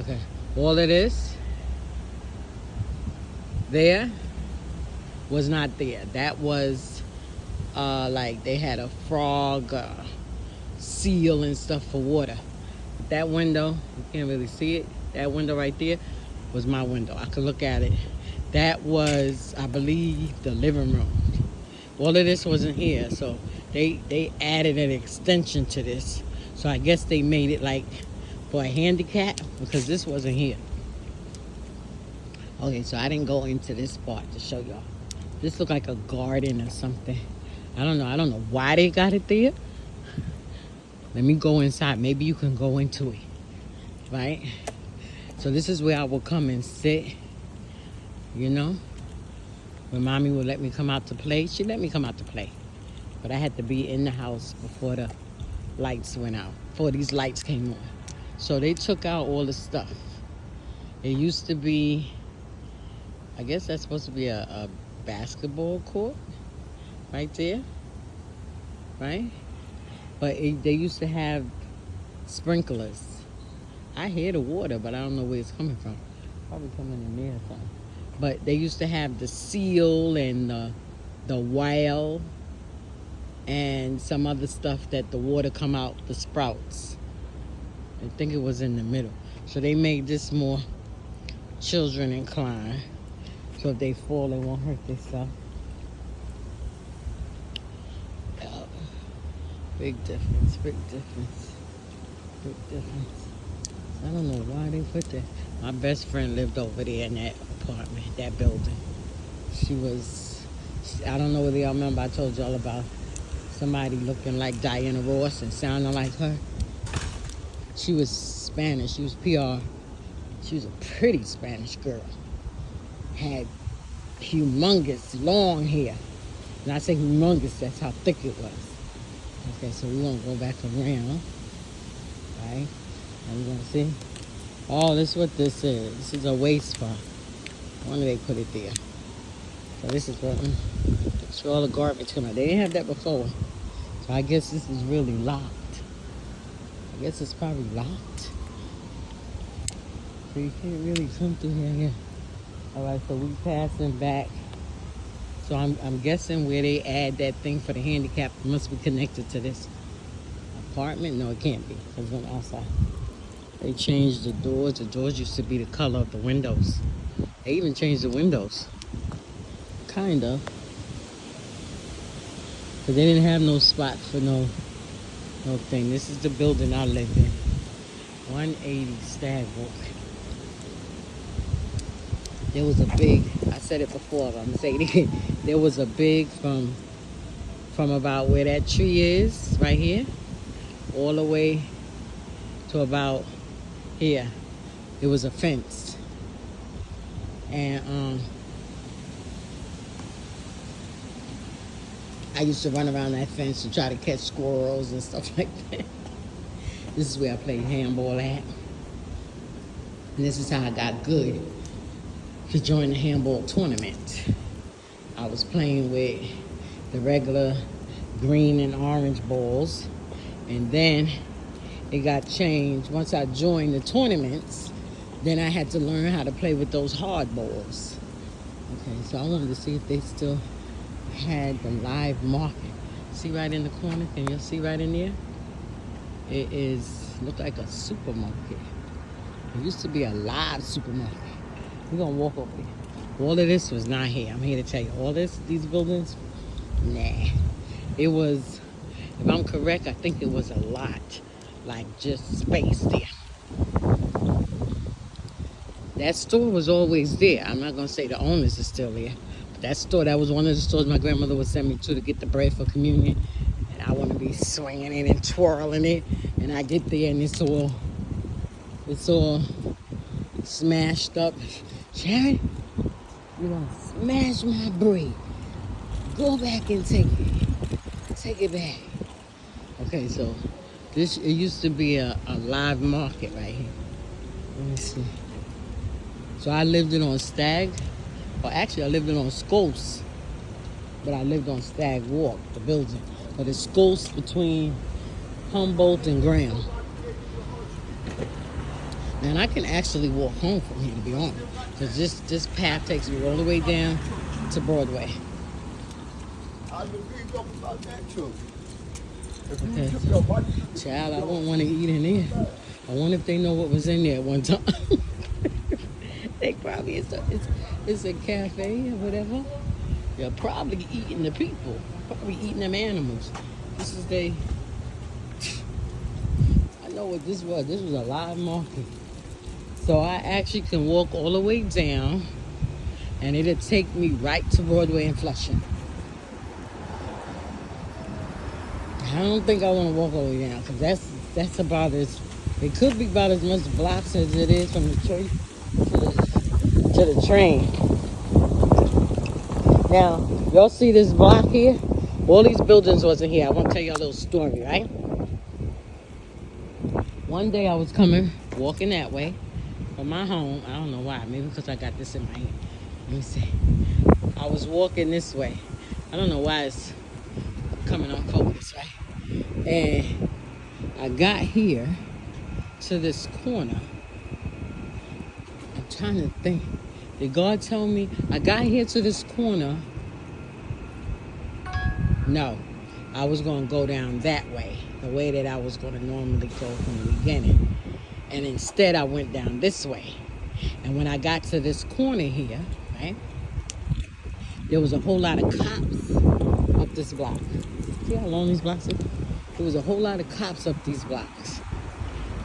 Okay. All of this there was not there. That was like they had a frog seal and stuff for water. That window, you can't really see it. That window right there was my window. I could look at it. That was, I believe, the living room. All of this wasn't here, so they added an extension to this. So I guess they made it like for a handicap because this wasn't here. Okay, so I didn't go into this part to show y'all. This looked like a garden or something. I don't know. I don't know why they got it there. Let me go inside. Maybe you can go into it, right? So this is where I will come and sit, you know. When mommy would let me come out to play, she let me come out to play. But I had to be in the house before the lights went out, before these lights came on. So they took out all the stuff. It used to be, I guess that's supposed to be a basketball court right there, right? But they used to have sprinklers. I hear the water, but I don't know where it's coming from. Probably coming in there or something. But they used to have the seal and the whale and some other stuff that the water come out, the sprouts. I think it was in the middle. So they made this more children inclined. So if they fall, they won't hurt themselves. Big difference, big difference, big difference. I don't know why they put that. My best friend lived over there in that apartment, that building. I don't know whether y'all remember I told y'all about somebody looking like Diana Ross and sounding like her. She was Spanish, she was PR. She was a pretty Spanish girl. Had humongous long hair. And I say humongous, that's how thick it was. Okay, so we're going to go back around, right? And we're going to see. Oh, this is what this is. This is a waste spot. Why do they put it there? So this is what, it's where all the garbage come out. They didn't have that before. So I guess this is really locked. I guess it's probably locked. So you can't really come through here. All right, so we passing back. So I'm guessing where they add that thing for the handicap must be connected to this apartment. No, it can't be because it's on the outside. They changed the doors. The doors used to be the color of the windows. They even changed the windows. Kind of. But they didn't have no spot for no thing. This is the building I live in. 180 Stagwalk. There was a big, I said it before, but I'm gonna say it again. There was a big from about where that tree is, right here, all the way to about here. It was a fence. And I used to run around that fence to try to catch squirrels and stuff like that. This is where I played handball at. And this is how I got good to join the handball tournament. I was playing with the regular green and orange balls, and then it got changed. Once I joined the tournaments, then I had to learn how to play with those hard balls. Okay, so I wanted to see if they still had the live market. See right in the corner? Can you see right in there? It looked like a supermarket. It used to be a live supermarket. We're gonna walk over there. All of this was not here. I'm here to tell you. All these buildings, nah. It was, if I'm correct, I think it was a lot. Like just space there. That store was always there. I'm not gonna say the owners are still there. But that store, that was one of the stores my grandmother would send me to get the bread for communion. And I want to be swinging it and twirling it. And I get there and it's all smashed up. Sharon, you gonna smash my bread. Go back and take it. Take it back. Okay, so it used to be a live market right here. Let me see. So I lived it on Stag. Or actually, I lived it on Scos. But I lived on Stag Walk, the building. But it's Scos between Humboldt and Graham. And I can actually walk home from here, to be honest. Because this path takes me all the way down to Broadway. I can read up about that too. If you Okay. took up, why did you Child, I wouldn't want to eat in there. I wonder if they know what was in there at one time. They probably, it's a cafe or whatever. They're probably eating the people. Probably eating them animals. This is I know what this was. This was a live market. So I actually can walk all the way down and it'll take me right to Broadway and Flushing. I don't think I want to walk all the way down because that's about as, it could be about as much blocks as it is from the tree to the train. Now, y'all see this block here? All these buildings wasn't here. I want to tell you a little story, right? One day I was walking that way from my home. I don't know why. Maybe because I got this in my hand. Let me see. I was walking this way. I don't know why it's coming on focus, right? And I got here to this corner. I'm trying to think. Did God tell me? I got here to this corner. No. I was going to go down that way. The way that I was going to normally go from the beginning. And instead I went down this way. And when I got to this corner here, right? There was a whole lot of cops up this block. See how long these blocks are? There was a whole lot of cops up these blocks.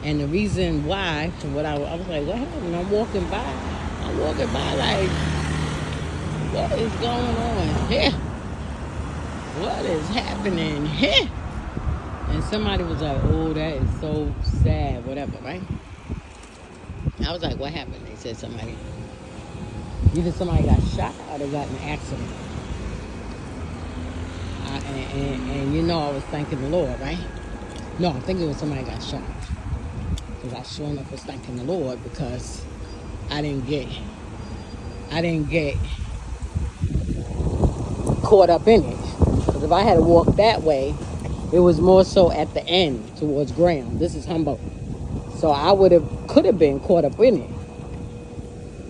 And the reason why, from what I was like, what happened? I'm walking by like, what is going on here? What is happening here? And somebody was like, oh, that is so sad, whatever, right? I was like, what happened? They said either somebody got shot or they got in an accident. And you know I was thanking the Lord, right? No, I think it was somebody got shot. Because I sure enough was thanking the Lord because I didn't get caught up in it. Because if I had to walk that way, it was more so at the end towards Graham. This is Humboldt. So I could have been caught up in it.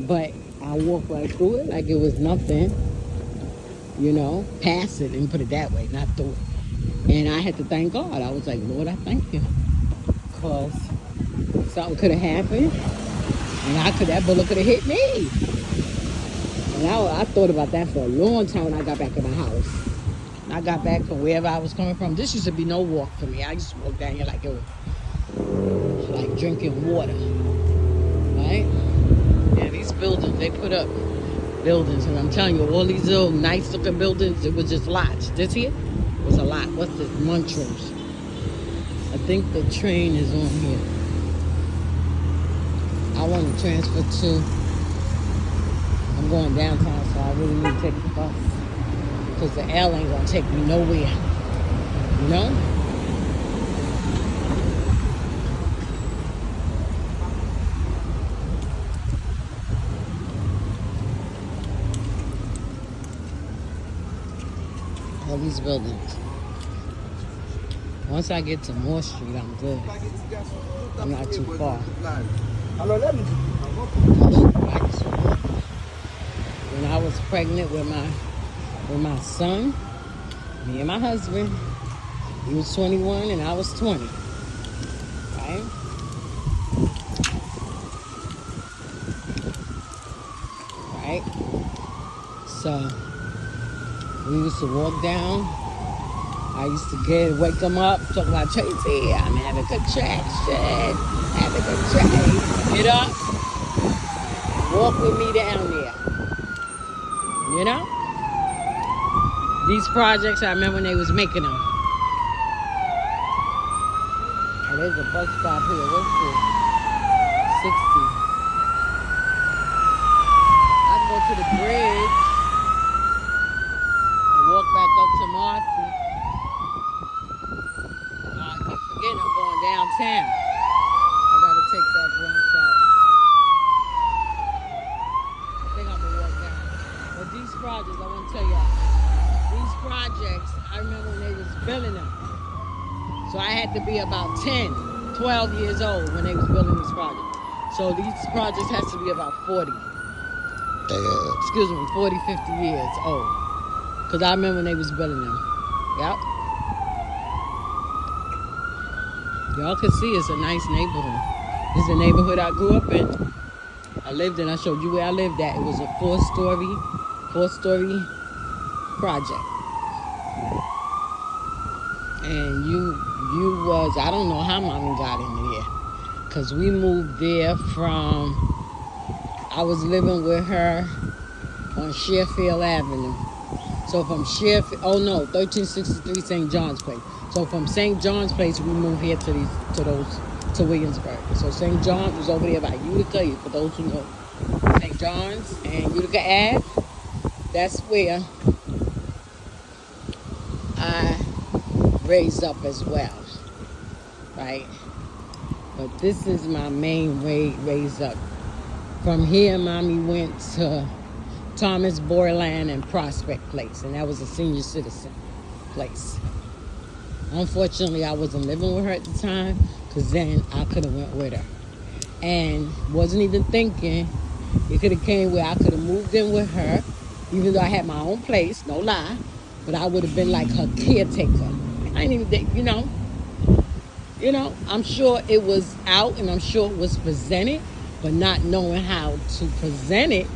But I walked right through it like it was nothing. You know, past it and put it that way, not through it. And I had to thank God. I was like, Lord, I thank you. Because something could have happened. And that bullet could have hit me. And I thought about that for a long time when I got back in my house. And I got back from wherever I was coming from. This used to be no walk for me. I used to walk down here like it was like drinking water. Right? Yeah, these buildings, they put up buildings. And I'm telling you, all these little nice looking buildings, it was just lots. This here was a lot. What's this? Montrose. I think the train is on here. I want to transfer to, I'm going downtown, so I really need to take the bus. Because the L ain't going to take me nowhere. You know? All these buildings. Once I get to Moore Street, I'm good. I'm not too far. When I was pregnant with my son, me and my husband, he was 21 and I was 20. Right? Right? So we used to walk down. I used to wake them up, talk about Tracy, I'm having contraction, having contraction. Get up, walk with me down there. You know? These projects, I remember when they was making them. Oh, there's a bus stop here. What's this? 60. I can go to the bridge and walk back up to Marcy. I'm going downtown. I gotta take that branch out. I think I'm gonna walk down. But these projects, I want to tell y'all, these projects, I remember when they was building them. So I had to be about 10, 12 years old when they was building these projects. So these projects has to be about 40, Damn. excuse me, 40, 50 years old. Because I remember when they was building them. Yep. Y'all can see it's a nice neighborhood. This is the neighborhood I grew up in. I lived in, I showed you where I lived at. It was a four-story project. And you was, I don't know how mommy got in there. Because we moved there from, I was living with her on Sherfield Avenue. So from Sherfield, 1363 St. John's Place. So from St. John's Place, we moved here to Williamsburg. So St. John's was over there by Utica, for those who know. St. John's and Utica Ave, that's where I raised up as well, right? But this is my main raise up. From here, mommy went to Thomas Borland and Prospect Place, and that was a senior citizen place. Unfortunately, I wasn't living with her at the time, because then I could have went with her. And wasn't even thinking it could have came where I could have moved in with her, even though I had my own place, no lie, but I would have been like her caretaker. I didn't even think, I'm sure it was out and I'm sure it was presented, but not knowing how to present it,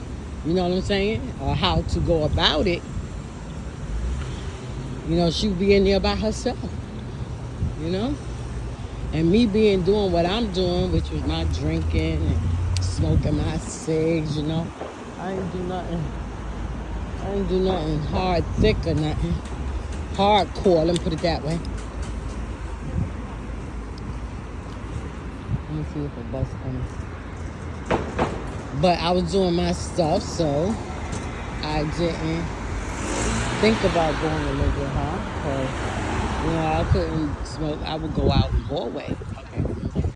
you know what I'm saying, or how to go about it, she would be in there by herself, and me doing what I'm doing, which was my drinking and smoking my cigs, I ain't do nothing hard, thick or nothing. Hardcore, let me put it that way. Let me see if a bus comes. But I was doing my stuff, so I didn't think about going to live with her. Because, I couldn't smoke. I would go out and go away. Okay.